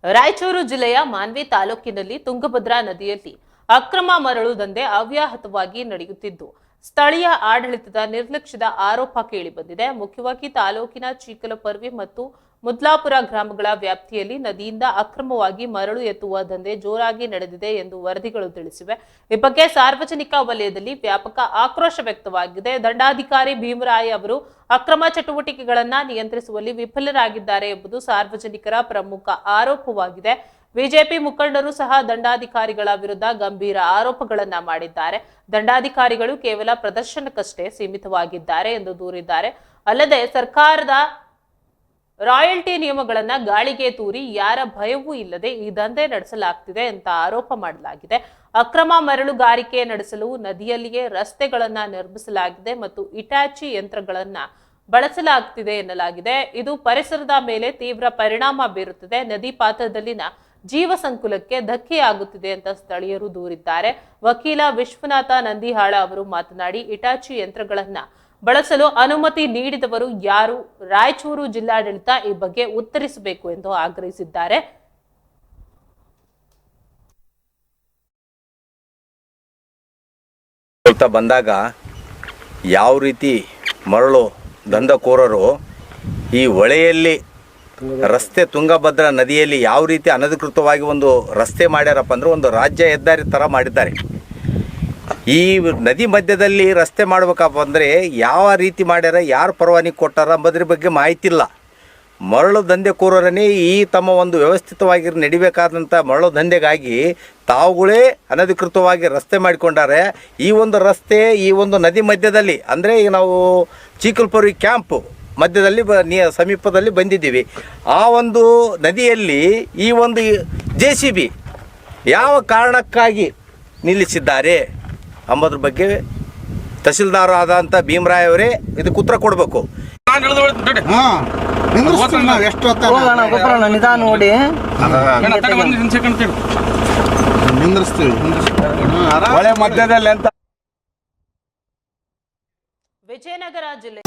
ರಾಯಚೂರು ಜಿಲ್ಲೆಯ ಮಾನ್ವಿ ತಾಲೂಕಿನಲ್ಲಿ ತುಂಗಭದ್ರಾ ನದಿಯಲ್ಲಿ ಅಕ್ರಮ ಮರಳು ದಂಧೆ ಅವ್ಯಾಹತವಾಗಿ ನಡೆಯುತ್ತಿದ್ದು ಸ್ಥಳೀಯ ಆಡಳಿತದ ನಿರ್ಲಕ್ಷ್ಯದ ಆರೋಪ ಕೇಳಿಬಂದಿದೆ. ಮುಖ್ಯವಾಗಿ ತಾಲೂಕಿನ ಚೀಕಲಪರ್ವಿ ಮತ್ತು ಮುದ್ಲಾಪುರ ಗ್ರಾಮಗಳ ವ್ಯಾಪ್ತಿಯಲ್ಲಿ ನದಿಯಿಂದ ಅಕ್ರಮವಾಗಿ ಮರಳು ಎತ್ತುವ ದಂಧೆ ಜೋರಾಗಿ ನಡೆದಿದೆ ಎಂದು ವರದಿಗಳು ತಿಳಿಸಿವೆ. ಈ ಬಗ್ಗೆ ಸಾರ್ವಜನಿಕ ವಲಯದಲ್ಲಿ ವ್ಯಾಪಕ ಆಕ್ರೋಶ ವ್ಯಕ್ತವಾಗಿದೆ. ದಂಡಾಧಿಕಾರಿ ಭೀಮರಾಯ್ ಅವರು ಅಕ್ರಮ ಚಟುವಟಿಕೆಗಳನ್ನು ನಿಯಂತ್ರಿಸುವಲ್ಲಿ ವಿಫಲರಾಗಿದ್ದಾರೆ ಎಂಬುದು ಸಾರ್ವಜನಿಕರ ಪ್ರಮುಖ ಆರೋಪವಾಗಿದೆ. ಬಿಜೆಪಿ ಮುಖಂಡರು ಸಹ ದಂಡಾಧಿಕಾರಿಗಳ ವಿರುದ್ಧ ಗಂಭೀರ ಆರೋಪಗಳನ್ನ ಮಾಡಿದ್ದಾರೆ. ದಂಡಾಧಿಕಾರಿಗಳು ಕೇವಲ ಪ್ರದರ್ಶನಕ್ಕಷ್ಟೇ ಸೀಮಿತವಾಗಿದ್ದಾರೆ ಎಂದು ದೂರಿದ್ದಾರೆ. ಅಲ್ಲದೆ ಸರ್ಕಾರದ ರಾಯಲ್ಟಿ ನಿಯಮಗಳನ್ನ ಗಾಳಿಗೆ ತೂರಿ ಯಾರ ಭಯವೂ ಇಲ್ಲದೆ ಈ ದಂಧೆ ನಡೆಸಲಾಗ್ತಿದೆ ಅಂತ ಆರೋಪ ಮಾಡಲಾಗಿದೆ. ಅಕ್ರಮ ಮರಳುಗಾರಿಕೆ ನಡೆಸಲು ನದಿಯಲ್ಲಿಯೇ ರಸ್ತೆಗಳನ್ನ ನಿರ್ಮಿಸಲಾಗಿದೆ ಮತ್ತು ಇಟಾಚಿ ಯಂತ್ರಗಳನ್ನ ಬಳಸಲಾಗ್ತಿದೆ ಎನ್ನಲಾಗಿದೆ. ಇದು ಪರಿಸರದ ಮೇಲೆ ತೀವ್ರ ಪರಿಣಾಮ ಬೀರುತ್ತದೆ. ನದಿ ಪಾತ್ರದಲ್ಲಿನ ಜೀವ ಸಂಕುಲಕ್ಕೆ ಧಕ್ಕೆಯಾಗುತ್ತಿದೆ ಅಂತ ಸ್ಥಳೀಯರು ದೂರಿದ್ದಾರೆ. ವಕೀಲ ವಿಶ್ವನಾಥ ನಂದಿಹಾಳ ಅವರು ಮಾತನಾಡಿ, ಇಟಾಚಿ ಯಂತ್ರಗಳನ್ನ ಬಳಸಲು ಅನುಮತಿ ನೀಡಿದವರು ಯಾರು? ರಾಯಚೂರು ಜಿಲ್ಲಾಡಳಿತ ಈ ಬಗ್ಗೆ ಉತ್ತರಿಸಬೇಕು ಎಂದು ಆಗ್ರಹಿಸಿದ್ದಾರೆ. ಬಂದಾಗ ಯಾವ ರೀತಿ ಮರಳು ದಂಧಕೋರರು ಈ ಹೊಳೆಯಲ್ಲಿ ರಸ್ತೆ ತುಂಗಭದ್ರಾ ನದಿಯಲ್ಲಿ ಯಾವ ರೀತಿ ಅನಧಿಕೃತವಾಗಿ ಒಂದು ರಸ್ತೆ ಮಾಡ್ಯಾರಪ್ಪ ಅಂದ್ರೆ ಒಂದು ರಾಜ್ಯ ಹೆದ್ದಾರಿ ಥರ ಮಾಡಿದ್ದಾರೆ. ಈ ನದಿ ಮಧ್ಯದಲ್ಲಿ ರಸ್ತೆ ಮಾಡ್ಬೇಕಪ್ಪ ಅಂದರೆ ಯಾವ ರೀತಿ ಮಾಡ್ಯಾರ, ಯಾರು ಪರವಾನಗಿ ಕೊಟ್ಟಾರ ಎಂಬುದ್ರ ಬಗ್ಗೆ ಮಾಹಿತಿ ಇಲ್ಲ. ಮರಳು ದಂಧೆಕೋರರೇ ಈ ತಮ್ಮ ಒಂದು ವ್ಯವಸ್ಥಿತವಾಗಿ ನಡಿಬೇಕಾದಂಥ ಮರಳು ದಂಧೆಗಾಗಿ ತಾವುಗಳೇ ಅನಧಿಕೃತವಾಗಿ ರಸ್ತೆ ಮಾಡಿಕೊಂಡಾರೆ. ಈ ಒಂದು ರಸ್ತೆ ಈ ಒಂದು ನದಿ ಮಧ್ಯದಲ್ಲಿ ಅಂದರೆ ಈಗ ನಾವು ಚೀಕಲ್ಪುರಿ ಕ್ಯಾಂಪು ಮಧ್ಯದಲ್ಲಿ ಸಮೀಪದಲ್ಲಿ ಬಂದಿದ್ದೀವಿ. ಆ ಒಂದು ನದಿಯಲ್ಲಿ ಈ ಒಂದು JCB ಯಾವ ಕಾರಣಕ್ಕಾಗಿ ನಿಲ್ಲಿಸಿದ್ದಾರೆ ಎಂಬುದ್ರ ಬಗ್ಗೆ ತಹಸೀಲ್ದಾರ್ ಆದಂಥ ಭೀಮರಾಯ್ ಅವರೇ ಇದಕ್ಕೆ ಉತ್ತರ ಕೊಡಬೇಕು. ನಿಧಾನ ನೋಡಿ ಹೊಳೆ ಮಧ್ಯದಲ್ಲಿ ಅಂತ. ವಿಜಯನಗರ ಜಿಲ್ಲೆ